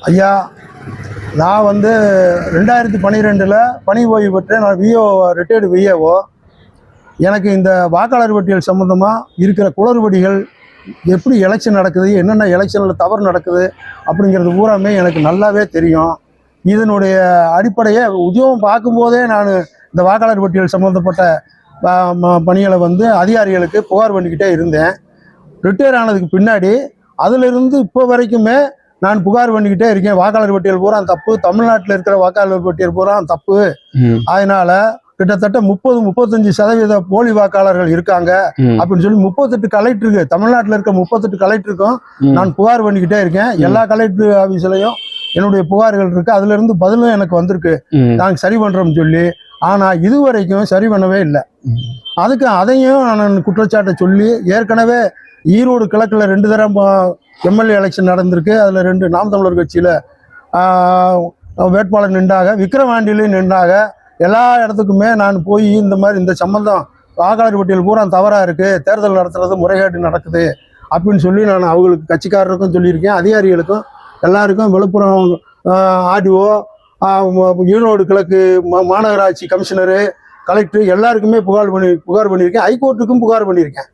ஐயா, நான் 2012 பணி ஓய்வு பெற்றேன். நான் ரிட்டையர்டு விஏஓ. எனக்கு இந்த வாக்காளர் பட்டியல் சம்மந்தமாக இருக்கிற குளறுபடிகள், எப்படி எலெக்ஷன் நடக்குது, என்னென்ன எலெக்ஷனில் தவறு நடக்குது அப்படிங்கிறது பூராமே எனக்கு நல்லாவே தெரியும். இதனுடைய அடிப்படையை உத்தியோகம் பார்க்கும்போதே நான் இந்த வாக்காளர் பட்டியல் சம்மந்தப்பட்ட பணிகளை அதிகாரிகளுக்கு புகார் பண்ணிக்கிட்டே இருந்தேன். ரிட்டையர் ஆனதுக்கு பின்னாடி அதிலிருந்து இப்போ வரைக்குமே நான் புகார் பண்ணிக்கிட்டே இருக்கேன். வாக்காளர் பட்டியல் பூரா தப்பு, தமிழ்நாட்டில் இருக்கிற வாக்காளர் பட்டியல் பூரா தப்பு. அதனால கிட்டத்தட்ட 30-35% போலி வாக்காளர்கள் இருக்காங்க அப்படின்னு சொல்லி 38 கலெக்டருக்கு, தமிழ்நாட்டில் இருக்க 38 கலெக்டருக்கும் நான் புகார் பண்ணிக்கிட்டே இருக்கேன். எல்லா கலெக்டர் ஆஃபீஸ்லையும் என்னுடைய புகார்கள் இருக்கு. அதுல இருந்து பதிலும் எனக்கு வந்திருக்கு, நாங்கள் சரி பண்றோம்னு சொல்லி. ஆனா இதுவரைக்கும் சரி பண்ணவே இல்லை. அதையும் நான் குற்றச்சாட்டை சொல்லி, ஏற்கனவே ஈரோடு கிழக்குல 2 தரம் எம்எல்ஏ எலெக்ஷன் நடந்திருக்கு. அதுல 2 நாம் தமிழர் கட்சியில வேட்பாளர் நின்றாக, விக்கிரவாண்டியிலையும் நின்றாக. எல்லா இடத்துக்குமே நான் போய் இந்த சம்பந்தம் வாக்காளர் பட்டியல் பூரா தவறா இருக்கு, தேர்தல் நடத்துறது முறைகேடு நடக்குது அப்படின்னு சொல்லி நான் அவங்களுக்கு கட்சிக்காரருக்கும் சொல்லியிருக்கேன், அதிகாரிகளுக்கும் எல்லாருக்கும். விழுப்புரம் ஆர்டிஓ, ஈரோடு கிழக்கு மாநகராட்சி கமிஷனரு, கலெக்டர் எல்லாருக்குமே புகார் பண்ணியிருக்கேன். ஹைகோர்ட்டுக்கும் புகார் பண்ணியிருக்கேன்.